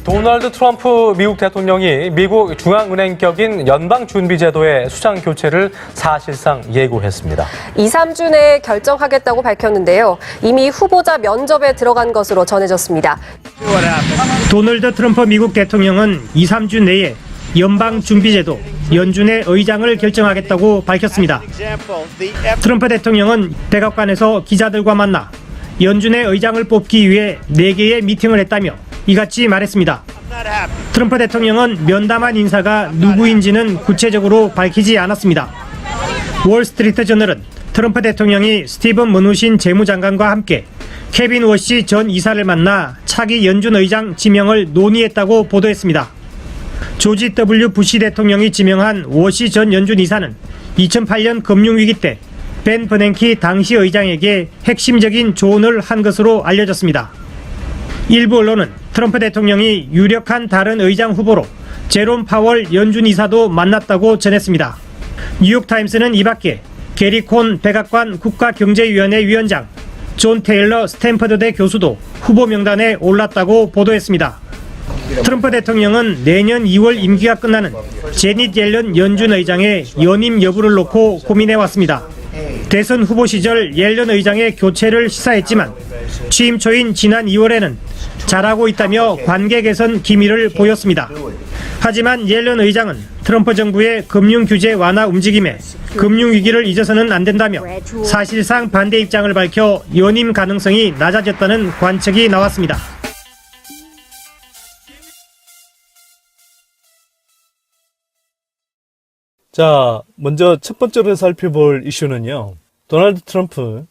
도널드 트럼프 미국 대통령이 미국 중앙은행격인 연방준비제도의 수장 교체를 사실상 예고했습니다. 2, 3주 내에 결정하겠다고 밝혔는데요. 이미 후보자 면접에 들어간 것으로 전해졌습니다. 도널드 트럼프 미국 대통령은 2, 3주 내에 연방준비제도 연준의 의장을 결정하겠다고 밝혔습니다. 트럼프 대통령은 백악관에서 기자들과 만나 연준의 의장을 뽑기 위해 4개의 미팅을 했다며 이같이 말했습니다. 트럼프 대통령은 면담한 인사가 누구인지는 구체적으로 밝히지 않았습니다. 월스트리트 저널은 트럼프 대통령이 스티븐 머누신 재무장관과 함께 케빈 워시 전 이사를 만나 차기 연준 의장 지명을 논의했다고 보도했습니다. 조지 W. 부시 대통령이 지명한 워시 전 연준 이사는 2008년 금융위기 때 벤 버냉키 당시 의장에게 핵심적인 조언을 한 것으로 알려졌습니다. 일부 언론은 트럼프 대통령이 유력한 다른 의장 후보로 제롬 파월 연준 이사도 만났다고 전했습니다. 뉴욕타임스는 이 밖에 게리 콘 백악관 국가경제위원회 위원장, 존 테일러 스탠퍼드대 교수도 후보 명단에 올랐다고 보도했습니다. 트럼프 대통령은 내년 2월 임기가 끝나는 제닛 옐런 연준 의장의 연임 여부를 놓고 고민해왔습니다. 대선 후보 시절 옐런 의장의 교체를 시사했지만 취임 초인 지난 2월에는 잘하고 있다며 관계 개선 기미를 보였습니다. 하지만 옐런 의장은 트럼프 정부의 금융 규제 완화 움직임에 금융위기를 잊어서는 안 된다며 사실상 반대 입장을 밝혀 연임 가능성이 낮아졌다는 관측이 나왔습니다. 자, 먼저 첫 번째로 살펴볼 이슈는요. 도널드 트럼프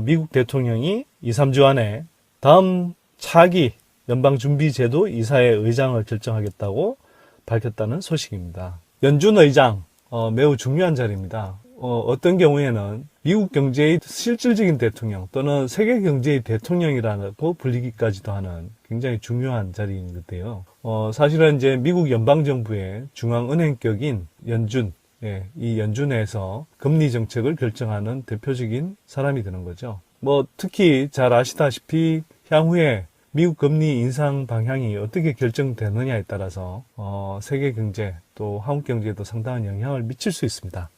미국 대통령이 2, 3주 안에 다음 차기 연방준비제도 이사의 의장을 결정하겠다고 밝혔다는 소식입니다. 연준 의장, 매우 중요한 자리입니다. 어떤 경우에는 미국 경제의 실질적인 대통령 또는 세계 경제의 대통령이라고 불리기까지도 하는 굉장히 중요한 자리인 것 같아요. 사실은 이제 미국 연방정부의 중앙은행격인 연준, 이 연준에서 금리 정책을 결정하는 대표적인 사람이 되는 거죠. 특히 잘 아시다시피 향후에 미국 금리 인상 방향이 어떻게 결정되느냐에 따라서 세계 경제 또 한국 경제에도 상당한 영향을 미칠 수 있습니다.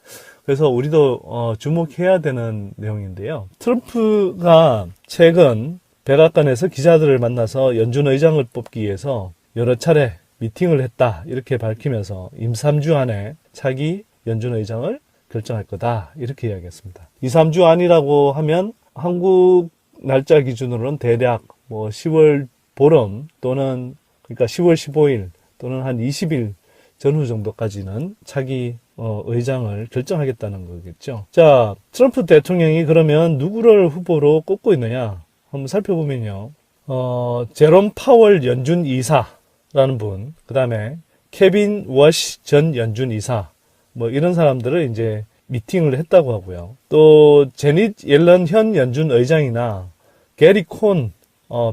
그래서 우리도 주목해야 되는 내용인데요. 트럼프가 최근 백악관에서 기자들을 만나서 연준 의장을 뽑기 위해서 여러 차례 미팅을 했다 이렇게 밝히면서 2, 3주 안에 차기 연준 의장을 결정할 거다 이렇게 이야기했습니다. 2, 3주 안이라고 하면 한국 날짜 기준으로는 대략 10월 보름 또는 그러니까 10월 15일 또는 한 20일 전후 정도까지는 차기 의장을 결정하겠다는 거겠죠. 자, 트럼프 대통령이 그러면 누구를 후보로 꼽고 있느냐 한번 살펴보면요. 제롬 파월 연준 이사라는 분, 그 다음에 케빈 워시 전 연준 이사, 이런 사람들을 이제 미팅을 했다고 하고요. 또 제닛 옐런 현 연준 의장이나 게리 콘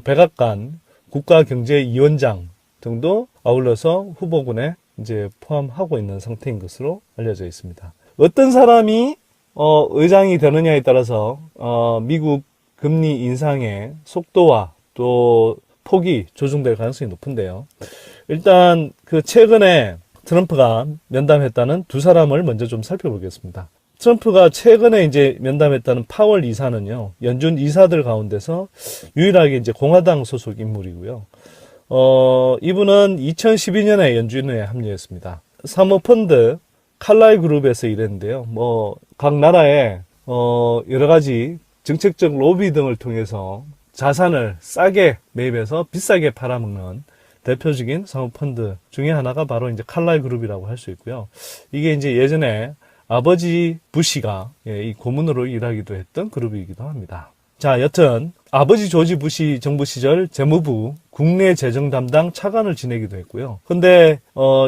백악관 국가경제위원장 등도 아울러서 후보군에 이제 포함하고 있는 상태인 것으로 알려져 있습니다. 어떤 사람이 의장이 되느냐에 따라서 미국 금리 인상의 속도와 또 폭이 조정될 가능성이 높은데요. 일단 최근에 트럼프가 면담했다는 두 사람을 먼저 좀 살펴보겠습니다. 트럼프가 최근에 이제 면담했다는 파월 이사는요, 연준 이사들 가운데서 유일하게 이제 공화당 소속 인물이고요. 이분은 2012년에 연준에 합류했습니다. 사모펀드 칼라이 그룹에서 일했는데요. 각 나라에 여러 가지 정책적 로비 등을 통해서 자산을 싸게 매입해서 비싸게 팔아먹는 대표적인 사모펀드 중에 하나가 바로 이제 칼라이 그룹이라고 할 수 있고요. 이게 이제 예전에 아버지 부시가 이 고문으로 일하기도 했던 그룹이기도 합니다. 자, 여튼 아버지 조지 부시 정부 시절 재무부 국내 재정 담당 차관을 지내기도 했고요. 근데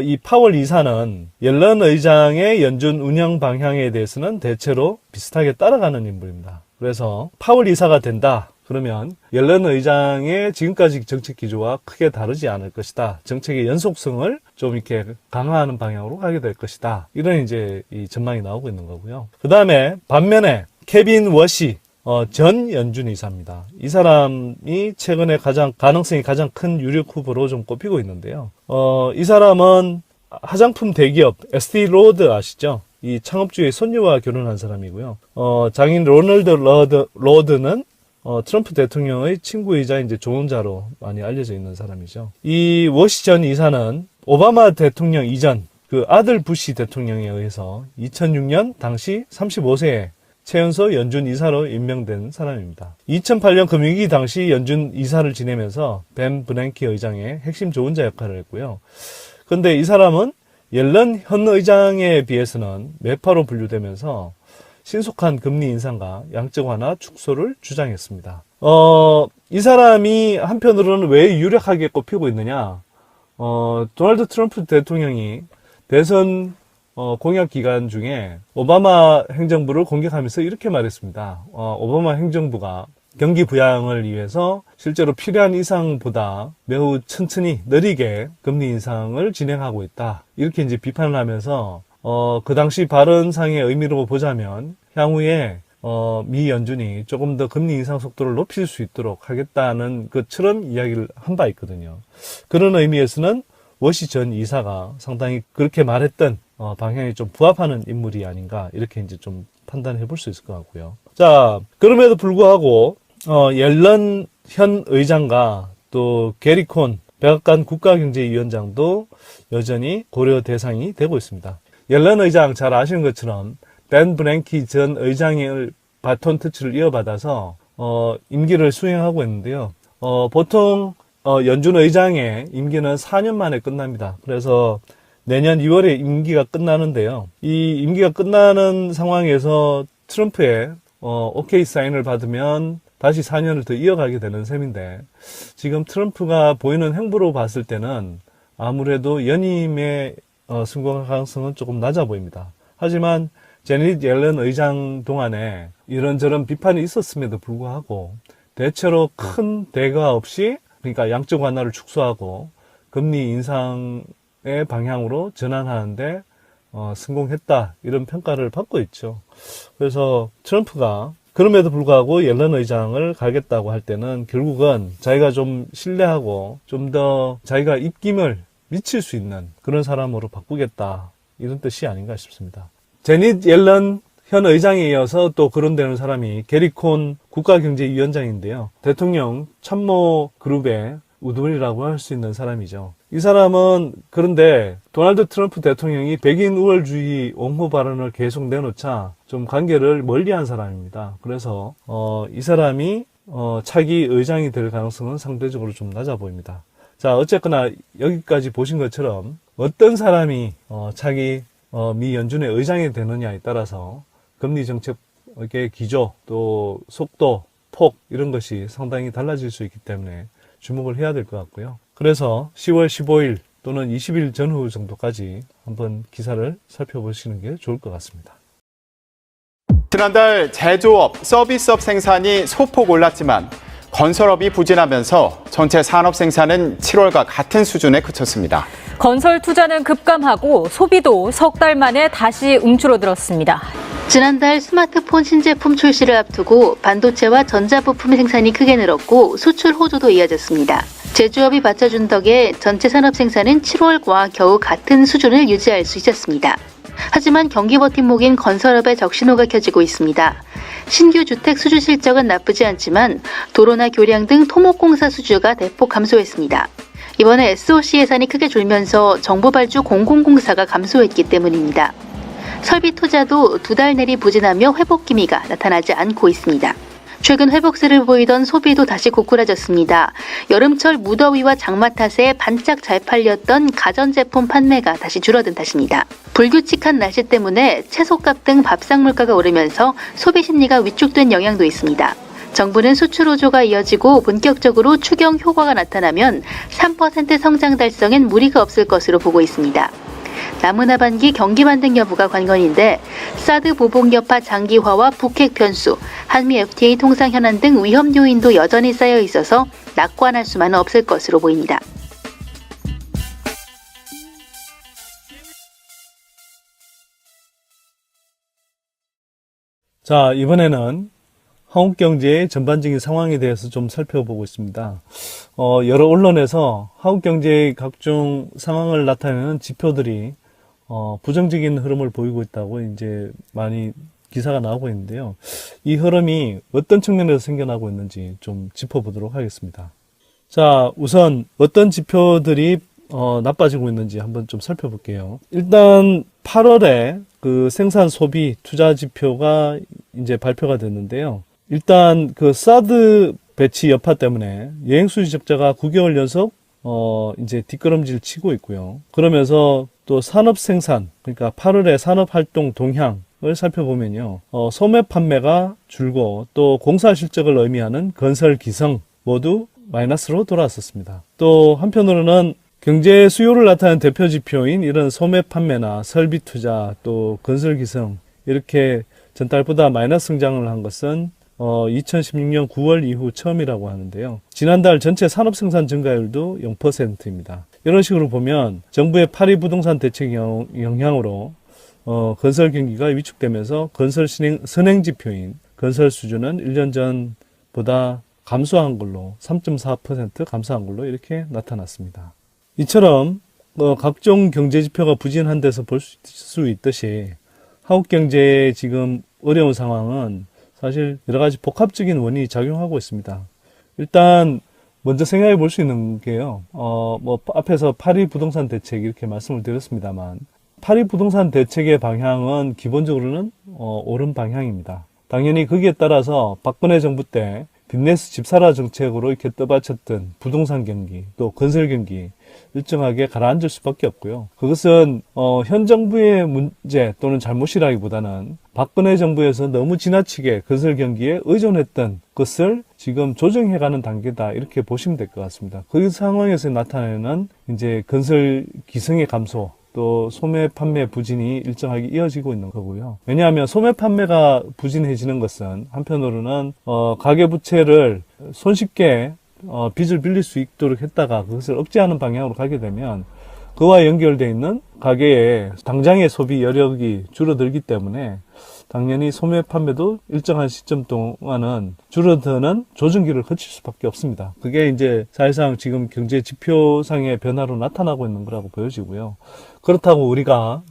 이 파월 이사는 옐런 의장의 연준 운영 방향에 대해서는 대체로 비슷하게 따라가는 인물입니다. 그래서 파월 이사가 된다 그러면 옐런 의장의 지금까지 정책 기조와 크게 다르지 않을 것이다. 정책의 연속성을 좀 이렇게 강화하는 방향으로 가게 될 것이다. 이런 이제 이 전망이 나오고 있는 거고요. 그 다음에 반면에 케빈 워시 전연준 이사입니다. 이 사람이 최근에 가능성이 가장 큰 유력 후보로 좀 꼽히고 있는데요. 이 사람은 화장품 대기업 에스티로드 아시죠? 이 창업주의 손녀와 결혼한 사람이고요. 장인 로널드 로드는 트럼프 대통령의 친구이자 이제 조언자로 많이 알려져 있는 사람이죠. 이 워시 전 이사는 오바마 대통령 이전 그 아들 부시 대통령에 의해서 2006년 당시 35세에 최연소 연준 이사로 임명된 사람입니다. 2008년 금융위기 당시 연준 이사를 지내면서 벤 브랭키 의장의 핵심 조언자 역할을 했고요. 그런데 이 사람은 옐런 현 의장에 비해서는 매파로 분류되면서 신속한 금리 인상과 양적 완화 축소를 주장했습니다. 이 사람이 한편으로는 왜 유력하게 꼽히고 있느냐? 도널드 트럼프 대통령이 대선 공약 기간 중에 오바마 행정부를 공격하면서 이렇게 말했습니다. 오바마 행정부가 경기 부양을 위해서 실제로 필요한 이상보다 매우 천천히 느리게 금리 인상을 진행하고 있다. 이렇게 이제 비판을 하면서 그 당시 발언상의 의미로 보자면 향후에 미 연준이 조금 더 금리 인상 속도를 높일 수 있도록 하겠다는 것처럼 이야기를 한 바 있거든요. 그런 의미에서는 워시 전 이사가 상당히 그렇게 말했던 방향이 좀 부합하는 인물이 아닌가 이렇게 이제 좀 판단해 볼 수 있을 것 같고요. 자, 그럼에도 불구하고 옐런 현 의장과 또 게리 콘 백악관 국가경제위원장도 여전히 고려 대상이 되고 있습니다. 옐런 의장 잘 아시는 것처럼 벤 브랭키 전 의장의 바톤 터치를 이어받아서 임기를 수행하고 있는데요. 보통 연준 의장의 임기는 4년 만에 끝납니다. 그래서 내년 2월에 임기가 끝나는데요. 이 임기가 끝나는 상황에서 트럼프의 오케이 사인을 받으면 다시 4년을 더 이어가게 되는 셈인데 지금 트럼프가 보이는 행보로 봤을 때는 아무래도 연임의 성공 가능성은 조금 낮아 보입니다. 하지만 제닛 옐런 의장 동안에 이런저런 비판이 있었음에도 불구하고 대체로 큰 대가 없이 그러니까 양적 완화를 축소하고 금리 인상의 방향으로 전환하는데 성공했다 이런 평가를 받고 있죠. 그래서 트럼프가 그럼에도 불구하고 옐런 의장을 가겠다고 할 때는 결국은 자기가 좀 신뢰하고 좀 더 자기가 입김을 미칠 수 있는 그런 사람으로 바꾸겠다 이런 뜻이 아닌가 싶습니다. 제닛 옐런 현 의장에 이어서 또 거론되는 사람이 게리 콘 국가경제위원장인데요. 대통령 참모 그룹의 우두머리라고 할 수 있는 사람이죠. 이 사람은 그런데 도널드 트럼프 대통령이 백인 우월주의 옹호 발언을 계속 내놓자 좀 관계를 멀리한 사람입니다. 그래서 이 사람이 차기 의장이 될 가능성은 상대적으로 좀 낮아 보입니다. 자, 어쨌거나 여기까지 보신 것처럼 어떤 사람이 차기 미 연준의 의장이 되느냐에 따라서 금리 정책의 기조, 또 속도, 폭 이런 것이 상당히 달라질 수 있기 때문에 주목을 해야 될 것 같고요. 그래서 10월 15일 또는 20일 전후 정도까지 한번 기사를 살펴보시는 게 좋을 것 같습니다. 지난달 제조업, 서비스업 생산이 소폭 올랐지만 건설업이 부진하면서 전체 산업 생산은 7월과 같은 수준에 그쳤습니다. 건설 투자는 급감하고 소비도 석 달 만에 다시 움츠러들었습니다. 지난달 스마트폰 신제품 출시를 앞두고 반도체와 전자부품 생산이 크게 늘었고 수출 호조도 이어졌습니다. 제조업이 받쳐준 덕에 전체 산업 생산은 7월과 겨우 같은 수준을 유지할 수 있었습니다. 하지만 경기 버팀목인 건설업에 적신호가 켜지고 있습니다. 신규 주택 수주 실적은 나쁘지 않지만 도로나 교량 등 토목공사 수주가 대폭 감소했습니다. 이번에 SOC 예산이 크게 줄면서 정부 발주 공공공사가 감소했기 때문입니다. 설비 투자도 두 달 내리 부진하며 회복 기미가 나타나지 않고 있습니다. 최근 회복세를 보이던 소비도 다시 고꾸라졌습니다. 여름철 무더위와 장마 탓에 반짝 잘 팔렸던 가전제품 판매가 다시 줄어든 탓입니다. 불규칙한 날씨 때문에 채소값 등 밥상 물가가 오르면서 소비 심리가 위축된 영향도 있습니다. 정부는 수출 호조가 이어지고 본격적으로 추경 효과가 나타나면 3% 성장 달성엔 무리가 없을 것으로 보고 있습니다. 남은 하반기 경기 반등 여부가 관건인데 사드 보복 여파 장기화와 북핵 변수, 한미 FTA 통상 현안 등 위험 요인도 여전히 쌓여 있어서 낙관할 수만은 없을 것으로 보입니다. 자, 이번에는 한국 경제의 전반적인 상황에 대해서 좀 살펴보고 있습니다. 여러 언론에서 한국 경제의 각종 상황을 나타내는 지표들이 부정적인 흐름을 보이고 있다고 이제 많이 기사가 나오고 있는데요. 이 흐름이 어떤 측면에서 생겨나고 있는지 좀 짚어보도록 하겠습니다. 자, 우선 어떤 지표들이 나빠지고 있는지 한번 좀 살펴볼게요. 일단 8월에 그 생산 소비 투자 지표가 이제 발표가 됐는데요. 일단 그 사드 배치 여파 때문에 여행 수지 적자가 9개월 연속 이제 뒷걸음질 치고 있고요. 그러면서 또 산업 생산, 그러니까 8월에 산업 활동 동향을 살펴보면요. 소매 판매가 줄고 또 공사 실적을 의미하는 건설 기성 모두 마이너스로 돌아왔었습니다. 또 한편으로는 경제 수요를 나타내는 대표 지표인 이런 소매 판매나 설비 투자 또 건설 기성 이렇게 전달보다 마이너스 성장을 한 것은 2016년 9월 이후 처음이라고 하는데요. 지난달 전체 산업 생산 증가율도 0%입니다. 이런 식으로 보면 정부의 파리 부동산 대책 영향으로 건설 경기가 위축되면서 건설 선행 지표인 건설 수준은 1년 전보다 감소한 걸로 3.4% 감소한 걸로 이렇게 나타났습니다. 이처럼 각종 경제 지표가 부진한 데서 볼 수 있듯이 한국 경제의 지금 어려운 상황은 사실 여러 가지 복합적인 원인이 작용하고 있습니다. 일단 먼저 생각해 볼 수 있는 게요. 뭐 앞에서 파리 부동산 대책 이렇게 말씀을 드렸습니다만 파리 부동산 대책의 방향은 기본적으로는 옳은 방향입니다. 당연히 거기에 따라서 박근혜 정부 때 빚내스 집사라 정책으로 이렇게 떠받쳤던 부동산 경기 또 건설 경기 일정하게 가라앉을 수밖에 없고요. 그것은 현 정부의 문제 또는 잘못이라기보다는 박근혜 정부에서 너무 지나치게 건설 경기에 의존했던 것을 지금 조정해가는 단계다 이렇게 보시면 될 것 같습니다. 그 상황에서 나타내는 이제 건설 기성의 감소 또 소매 판매 부진이 일정하게 이어지고 있는 거고요. 왜냐하면 소매 판매가 부진해지는 것은 한편으로는 가계부채를 손쉽게 빚을 빌릴 수 있도록 했다가 그것을 억제하는 방향으로 가게 되면 그와 연결되어 있는 가계의 당장의 소비 여력이 줄어들기 때문에 당연히 소매 판매도 일정한 시점 동안은 줄어드는 조정기를 거칠 수밖에 없습니다. 그게 이제 사실상 지금 경제 지표상의 변화로 나타나고 있는 거라고 보여지고요. 그렇다고 우리가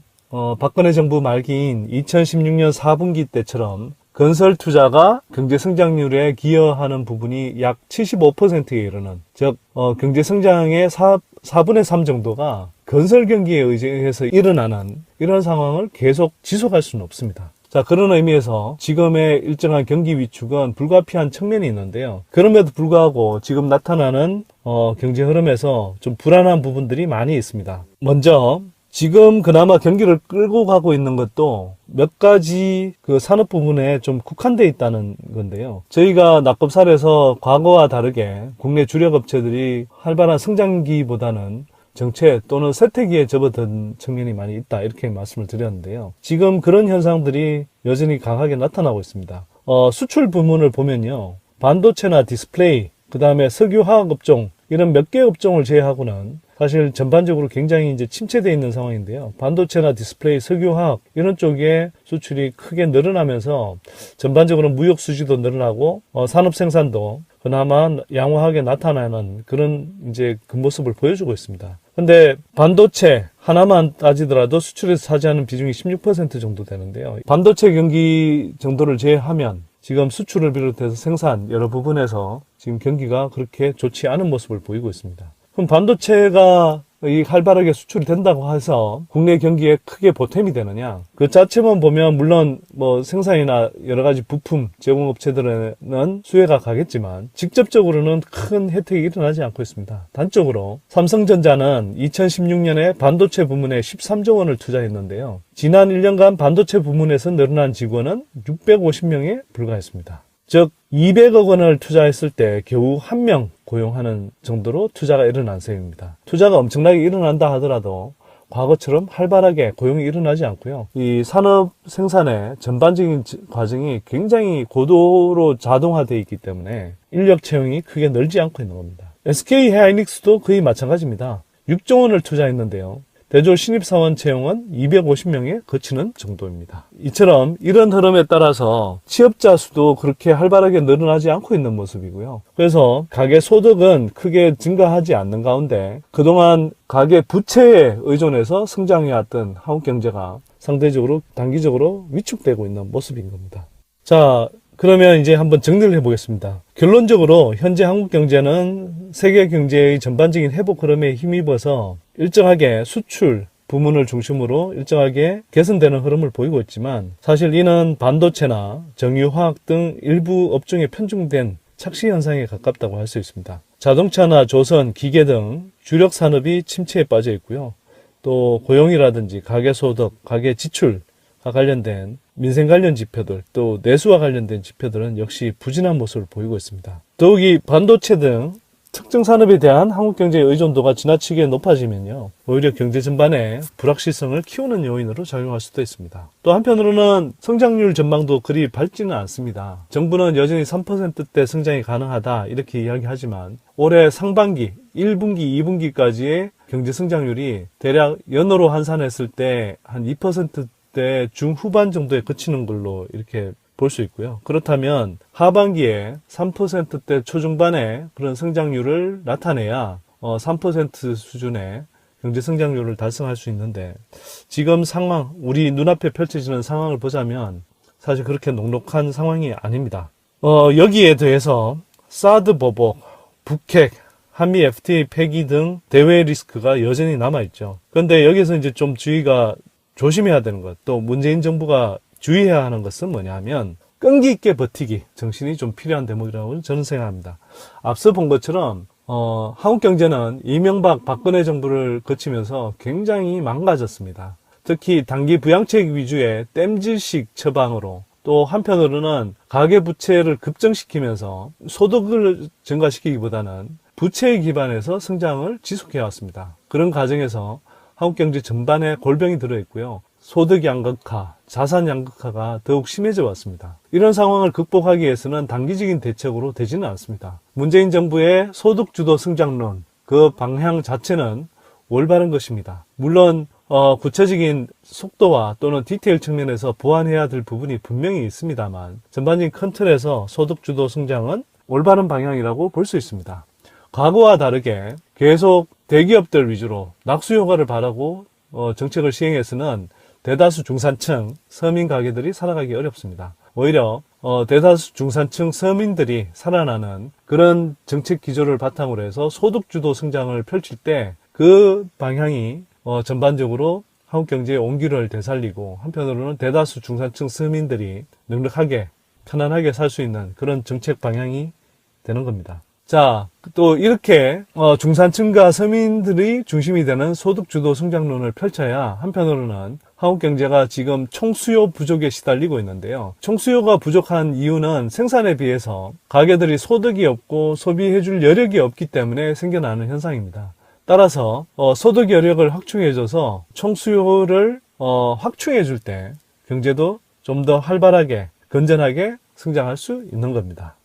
박근혜 정부 말기인 2016년 4분기 때처럼 건설 투자가 경제 성장률에 기여하는 부분이 약 75%에 이르는, 즉 경제 성장의 4분의 3 정도가 건설 경기에 의해서 일어나는 이런 상황을 계속 지속할 수는 없습니다. 자, 그런 의미에서 지금의 일정한 경기 위축은 불가피한 측면이 있는데요. 그럼에도 불구하고 지금 나타나는 경제 흐름에서 좀 불안한 부분들이 많이 있습니다. 먼저 지금 그나마 경기를 끌고 가고 있는 것도 몇 가지 그 산업 부분에 좀 국한되어 있다는 건데요. 저희가 낙검사에서 과거와 다르게 국내 주력 업체들이 활발한 성장기보다는 정체 또는 쇠퇴기에 접어든 측면이 많이 있다 이렇게 말씀을 드렸는데요. 지금 그런 현상들이 여전히 강하게 나타나고 있습니다. 수출 부문을 보면요. 반도체나 디스플레이, 그 다음에 석유화학 업종 이런 몇 개 업종을 제외하고는 사실 전반적으로 굉장히 이제 침체되어 있는 상황인데요. 반도체나 디스플레이, 석유화학 이런 쪽에 수출이 크게 늘어나면서 전반적으로 무역 수지도 늘어나고 산업 생산도 그나마 양호하게 나타나는 그런 이제 그 모습을 보여주고 있습니다. 근데 반도체 하나만 따지더라도 수출에서 차지하는 비중이 16% 정도 되는데요. 반도체 경기 정도를 제외하면 지금 수출을 비롯해서 생산 여러 부분에서 지금 경기가 그렇게 좋지 않은 모습을 보이고 있습니다. 그럼 반도체가 활발하게 수출이 된다고 해서 국내 경기에 크게 보탬이 되느냐? 그 자체만 보면 물론 뭐 생산이나 여러 가지 부품 제공업체들에는 수혜가 가겠지만 직접적으로는 큰 혜택이 일어나지 않고 있습니다. 단적으로 삼성전자는 2016년에 반도체 부문에 13조 원을 투자했는데요. 지난 1년간 반도체 부문에서 늘어난 직원은 650명에 불과했습니다. 즉 200억 원을 투자했을 때 겨우 1명 고용하는 정도로 투자가 일어난 셈입니다. 투자가 엄청나게 일어난다 하더라도 과거처럼 활발하게 고용이 일어나지 않고요. 이 산업 생산의 전반적인 과정이 굉장히 고도로 자동화되어 있기 때문에 인력 채용이 크게 늘지 않고 있는 겁니다. SK 하이닉스도 거의 마찬가지입니다. 6조 원을 투자했는데요. 대졸 신입사원 채용은 250명에 그치는 정도입니다. 이처럼 이런 흐름에 따라서 취업자 수도 그렇게 활발하게 늘어나지 않고 있는 모습이고요. 그래서 가계 소득은 크게 증가하지 않는 가운데 그동안 가계 부채에 의존해서 성장해왔던 한국 경제가 상대적으로 단기적으로 위축되고 있는 모습인 겁니다. 자, 그러면 이제 한번 정리를 해보겠습니다. 결론적으로 현재 한국 경제는 세계 경제의 전반적인 회복 흐름에 힘입어서 일정하게 수출 부문을 중심으로 일정하게 개선되는 흐름을 보이고 있지만 사실 이는 반도체나 정유화학 등 일부 업종에 편중된 착시 현상에 가깝다고 할 수 있습니다. 자동차나 조선, 기계 등 주력 산업이 침체에 빠져 있고요. 또 고용이라든지 가계소득, 가계지출과 관련된 민생 관련 지표들, 또 내수와 관련된 지표들은 역시 부진한 모습을 보이고 있습니다. 더욱이 반도체 등 특정 산업에 대한 한국 경제의 의존도가 지나치게 높아지면요, 오히려 경제 전반에 불확실성을 키우는 요인으로 작용할 수도 있습니다. 또 한편으로는 성장률 전망도 그리 밝지는 않습니다. 정부는 여전히 3%대 성장이 가능하다 이렇게 이야기하지만 올해 상반기 1분기, 2분기까지의 경제 성장률이 대략 연으로 환산했을 때 한 2%대 중후반 정도에 그치는 걸로 이렇게 볼 수 있고요. 그렇다면 하반기에 3%대 초중반의 그런 성장률을 나타내야 3% 수준의 경제 성장률을 달성할 수 있는데 지금 상황, 우리 눈앞에 펼쳐지는 상황을 보자면 사실 그렇게 녹록한 상황이 아닙니다. 여기에 더해서 사드 보복, 북핵, 한미 FTA 폐기 등 대외 리스크가 여전히 남아있죠. 그런데 여기서 이제 좀 주의가 조심해야 되는 것, 또 문재인 정부가 주의해야 하는 것은 뭐냐 하면 끈기 있게 버티기, 정신이 좀 필요한 대목이라고 저는 생각합니다. 앞서 본 것처럼 한국 경제는 이명박 박근혜 정부를 거치면서 굉장히 망가졌습니다. 특히 단기 부양책 위주의 땜질식 처방으로 또 한편으로는 가계부채를 급증시키면서 소득을 증가시키기보다는 부채에 기반해서 성장을 지속해왔습니다. 그런 과정에서 한국 경제 전반에 골병이 들어있고요. 소득 양극화, 자산 양극화가 더욱 심해져 왔습니다. 이런 상황을 극복하기 위해서는 단기적인 대책으로 되지는 않습니다. 문재인 정부의 소득주도 성장론, 그 방향 자체는 올바른 것입니다. 물론 구체적인 속도와 또는 디테일 측면에서 보완해야 될 부분이 분명히 있습니다만 전반적인 큰 틀에서 소득주도 성장은 올바른 방향이라고 볼 수 있습니다. 과거와 다르게 계속 대기업들 위주로 낙수 효과를 바라고 정책을 시행해서는 대다수 중산층 서민 가게들이 살아가기 어렵습니다. 오히려 대다수 중산층 서민들이 살아나는 그런 정책 기조를 바탕으로 해서 소득주도 성장을 펼칠 때 그 방향이 전반적으로 한국 경제의 온기를 되살리고 한편으로는 대다수 중산층 서민들이 넉넉하게 편안하게 살 수 있는 그런 정책 방향이 되는 겁니다. 자, 또 이렇게 중산층과 서민들이 중심이 되는 소득주도 성장론을 펼쳐야 한편으로는 한국 경제가 지금 총수요 부족에 시달리고 있는데요. 총수요가 부족한 이유는 생산에 비해서 가게들이 소득이 없고 소비해줄 여력이 없기 때문에 생겨나는 현상입니다. 따라서 소득 여력을 확충해줘서 총수요를 확충해줄 때 경제도 좀 더 활발하게 건전하게 성장할 수 있는 겁니다.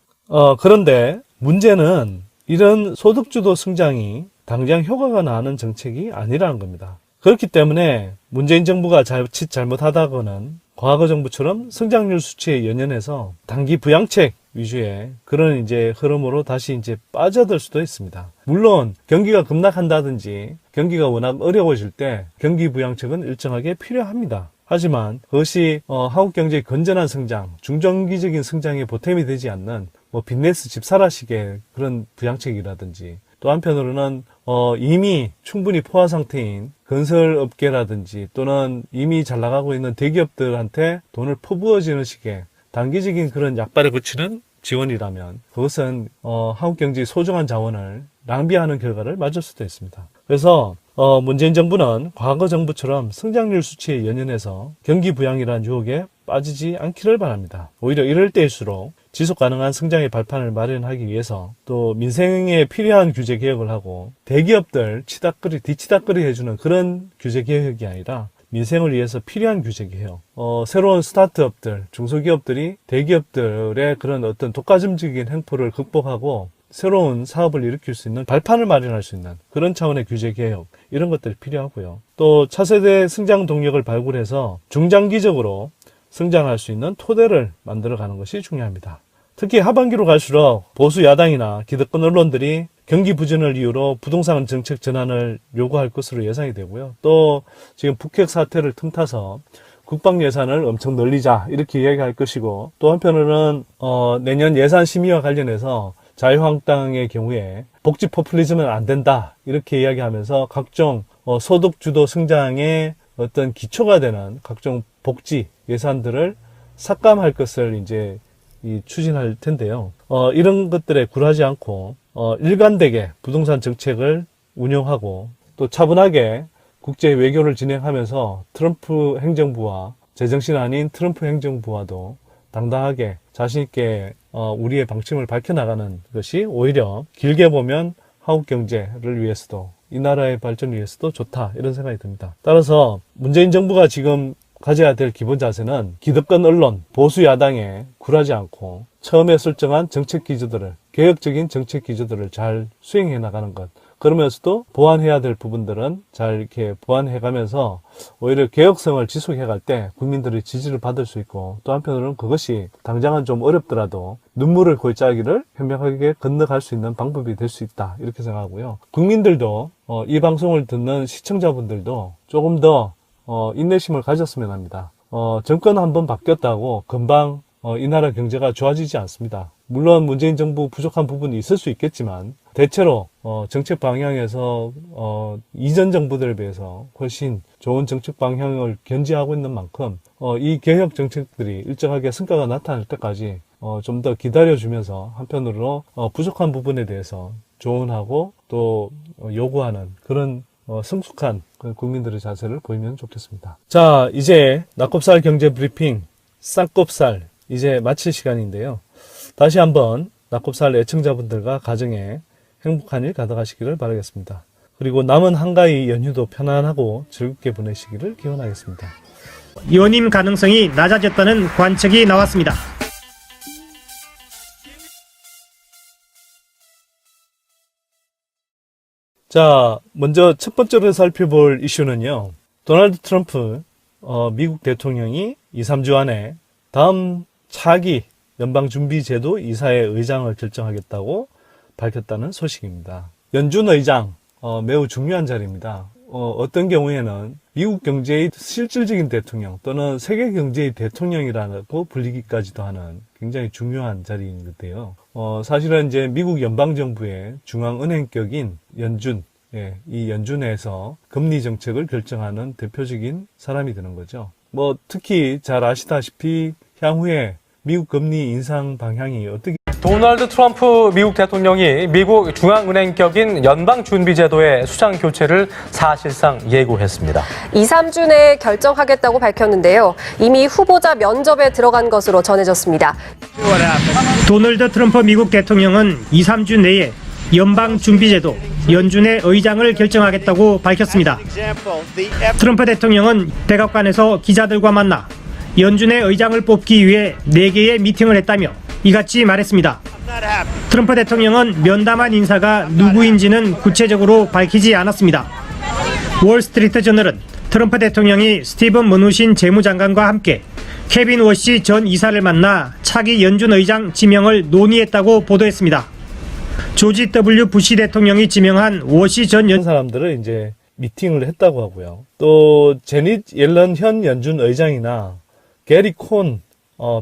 그런데 문제는 이런 소득주도 성장이 당장 효과가 나는 정책이 아니라는 겁니다. 그렇기 때문에 문재인 정부가 자칫 잘못하다가는 과거 정부처럼 성장률 수치에 연연해서 단기 부양책 위주의 그런 이제 흐름으로 다시 이제 빠져들 수도 있습니다. 물론 경기가 급락한다든지 경기가 워낙 어려워질 때 경기 부양책은 일정하게 필요합니다. 하지만 그것이 한국 경제의 건전한 성장, 중장기적인 성장에 보탬이 되지 않는 빚내스 집사라식의 그런 부양책이라든지 또 한편으로는 이미 충분히 포화 상태인 건설업계라든지 또는 이미 잘 나가고 있는 대기업들한테 돈을 퍼부어지는 식의 단기적인 그런 약발에 그치는 지원이라면 그것은 한국 경제의 소중한 자원을 낭비하는 결과를 맞을 수도 있습니다. 그래서 문재인 정부는 과거 정부처럼 성장률 수치에 연연해서 경기 부양이라는 유혹에 빠지지 않기를 바랍니다. 오히려 이럴 때일수록 지속 가능한 성장의 발판을 마련하기 위해서 또 민생에 필요한 규제 개혁을 하고 대기업들 뒤치다꺼리 해주는 그런 규제 개혁이 아니라 민생을 위해서 필요한 규제 개혁, 새로운 스타트업들, 중소기업들이 대기업들의 그런 어떤 독과점적인 행포를 극복하고 새로운 사업을 일으킬 수 있는 발판을 마련할 수 있는 그런 차원의 규제 개혁 이런 것들이 필요하고요. 또 차세대 성장 동력을 발굴해서 중장기적으로 성장할 수 있는 토대를 만들어가는 것이 중요합니다. 특히 하반기로 갈수록 보수 야당이나 기득권 언론들이 경기 부진을 이유로 부동산 정책 전환을 요구할 것으로 예상이 되고요. 또 지금 북핵 사태를 틈타서 국방 예산을 엄청 늘리자 이렇게 이야기할 것이고, 또 한편으로는 내년 예산 심의와 관련해서 자유한국당의 경우에 복지 포퓰리즘은 안 된다 이렇게 이야기하면서 각종 소득 주도 성장의 어떤 기초가 되는 각종 복지 예산들을 삭감할 것을 이제 추진할 텐데요. 이런 것들에 굴하지 않고 일관되게 부동산 정책을 운영하고 또 차분하게 국제 외교를 진행하면서 트럼프 행정부와 제정신 아닌 트럼프 행정부와도 당당하게 자신있게 우리의 방침을 밝혀나가는 것이 오히려 길게 보면 한국 경제를 위해서도 이 나라의 발전을 위해서도 좋다 이런 생각이 듭니다. 따라서 문재인 정부가 지금 가져야 될 기본 자세는 기득권 언론, 보수 야당에 굴하지 않고 처음에 설정한 정책 기조들을, 개혁적인 정책 기조들을 잘 수행해 나가는 것. 그러면서도 보완해야 될 부분들은 잘 이렇게 보완해가면서 오히려 개혁성을 지속해갈 때 국민들의 지지를 받을 수 있고, 또 한편으로는 그것이 당장은 좀 어렵더라도 눈물을 골짜기를 현명하게 건너갈 수 있는 방법이 될 수 있다 이렇게 생각하고요. 국민들도 이 방송을 듣는 시청자분들도 조금 더 인내심을 가졌으면 합니다. 정권 한번 바뀌었다고 금방 이 나라 경제가 좋아지지 않습니다. 물론 문재인 정부 부족한 부분이 있을 수 있겠지만 대체로 정책 방향에서 이전 정부들에 비해서 훨씬 좋은 정책 방향을 견지하고 있는 만큼 이 개혁 정책들이 일정하게 성과가 나타날 때까지 좀 더 기다려주면서 한편으로 부족한 부분에 대해서 조언하고 또 요구하는 그런 성숙한 국민들의 자세를 보이면 좋겠습니다. 자, 이제 낙곱살 경제 브리핑 쌍곱살 이제 마칠 시간인데요. 다시 한번 낙곱살 애청자분들과 가정에 행복한 일 가득하시기를 바라겠습니다. 그리고 남은 한가위 연휴도 편안하고 즐겁게 보내시기를 기원하겠습니다. 연임 가능성이 낮아졌다는 관측이 나왔습니다. 자, 먼저 첫 번째로 살펴볼 이슈는요. 도널드 트럼프 미국 대통령이 2, 3주 안에 다음 차기 연방준비제도 이사의 의장을 결정하겠다고 밝혔다는 소식입니다. 연준 의장, 매우 중요한 자리입니다. 어떤 경우에는 미국 경제의 실질적인 대통령 또는 세계 경제의 대통령이라고 불리기까지도 하는 굉장히 중요한 자리인 것 같아요. 사실은 이제 미국 연방정부의 중앙은행격인 연준, 이 연준에서 금리 정책을 결정하는 대표적인 사람이 되는 거죠. 특히 잘 아시다시피 향후에 미국 금리 인상 방향이 어떻게 도널드 트럼프 미국 대통령이 미국 중앙은행격인 연방준비제도의 수장 교체를 사실상 예고했습니다. 2, 3주 내에 결정하겠다고 밝혔는데요. 이미 후보자 면접에 들어간 것으로 전해졌습니다. 도널드 트럼프 미국 대통령은 2, 3주 내에 연방준비제도 연준의 의장을 결정하겠다고 밝혔습니다. 트럼프 대통령은 백악관에서 기자들과 만나 연준의 의장을 뽑기 위해 4개의 미팅을 했다며 이같이 말했습니다. 트럼프 대통령은 면담한 인사가 누구인지는 구체적으로 밝히지 않았습니다. 월스트리트 저널은 트럼프 대통령이 스티븐 머누신 재무장관과 함께 케빈 워시 전 이사를 만나 차기 연준 의장 지명을 논의했다고 보도했습니다. 조지 W. 부시 대통령이 지명한 워시 전 이런 사람들을 이제 미팅을 했다고 하고요. 또 제닛 옐런 현 연준 의장이나 게리 콘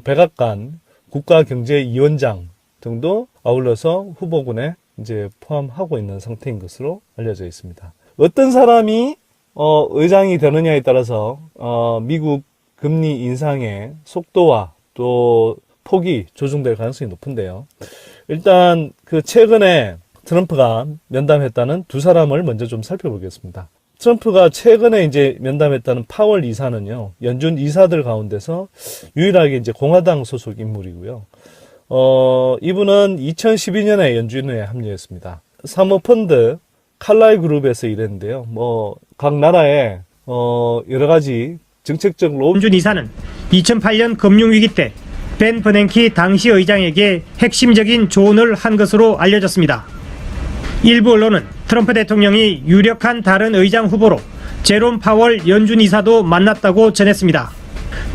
백악관 국가경제위원장 등도 아울러서 후보군에 이제 포함하고 있는 상태인 것으로 알려져 있습니다. 어떤 사람이 의장이 되느냐에 따라서 미국 금리 인상의 속도와 또 폭이 조정될 가능성이 높은데요. 일단 최근에 트럼프가 면담했다는 두 사람을 먼저 좀 살펴보겠습니다. 트럼프가 최근에 이제 면담했다는 파월 이사는요, 연준 이사들 가운데서 유일하게 이제 공화당 소속 인물이고요. 이분은 2012년에 연준에 합류했습니다. 사모펀드 칼라이 그룹에서 일했는데요. 각 나라의 여러 가지 정책적 연준 이사는 2008년 금융위기 때 벤 버냉키 당시 의장에게 핵심적인 조언을 한 것으로 알려졌습니다. 일부 언론은 트럼프 대통령이 유력한 다른 의장 후보로 제롬 파월 연준 이사도 만났다고 전했습니다.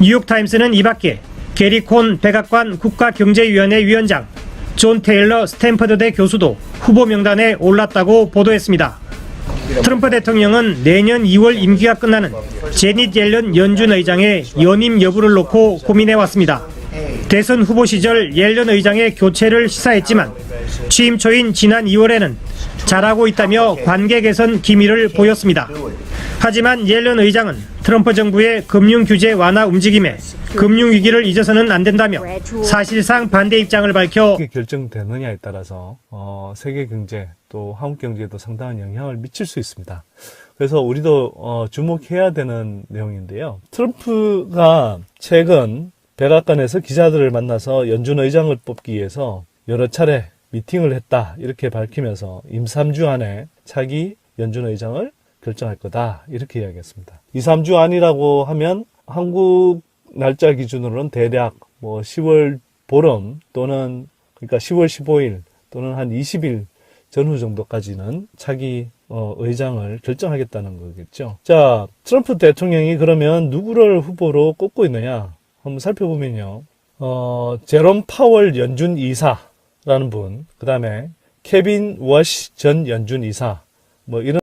뉴욕타임스는 이 밖에 게리 콘 백악관 국가경제위원회 위원장, 존 테일러 스탠퍼드대 교수도 후보 명단에 올랐다고 보도했습니다. 트럼프 대통령은 내년 2월 임기가 끝나는 제닛 옐런 연준 의장의 연임 여부를 놓고 고민해왔습니다. 대선 후보 시절 옐런 의장의 교체를 시사했지만 취임 초인 지난 2월에는 잘하고 있다며 관계 개선 기미를 보였습니다. 하지만 옐런 의장은 트럼프 정부의 금융 규제 완화 움직임에 금융 위기를 잊어서는 안 된다며 사실상 반대 입장을 밝혀 어떻게 결정되느냐에 따라서 세계 경제 또 한국 경제에도 상당한 영향을 미칠 수 있습니다. 그래서 우리도 주목해야 되는 내용인데요. 트럼프가 최근 백악관에서 기자들을 만나서 연준 의장을 뽑기 위해서 여러 차례 미팅을 했다 이렇게 밝히면서 2-3주 안에 차기 연준 의장을 결정할 거다 이렇게 이야기했습니다. 2-3주 안이라고 하면 한국 날짜 기준으로는 대략 10월 보름 또는 그러니까 10월 15일 또는 한 20일 전후 정도까지는 차기 의장을 결정하겠다는 거겠죠. 자, 트럼프 대통령이 그러면 누구를 후보로 꼽고 있느냐 한번 살펴보면요. 제롬 파월 연준 이사라는 분, 그 다음에 케빈 워시 전 연준 이사, 이런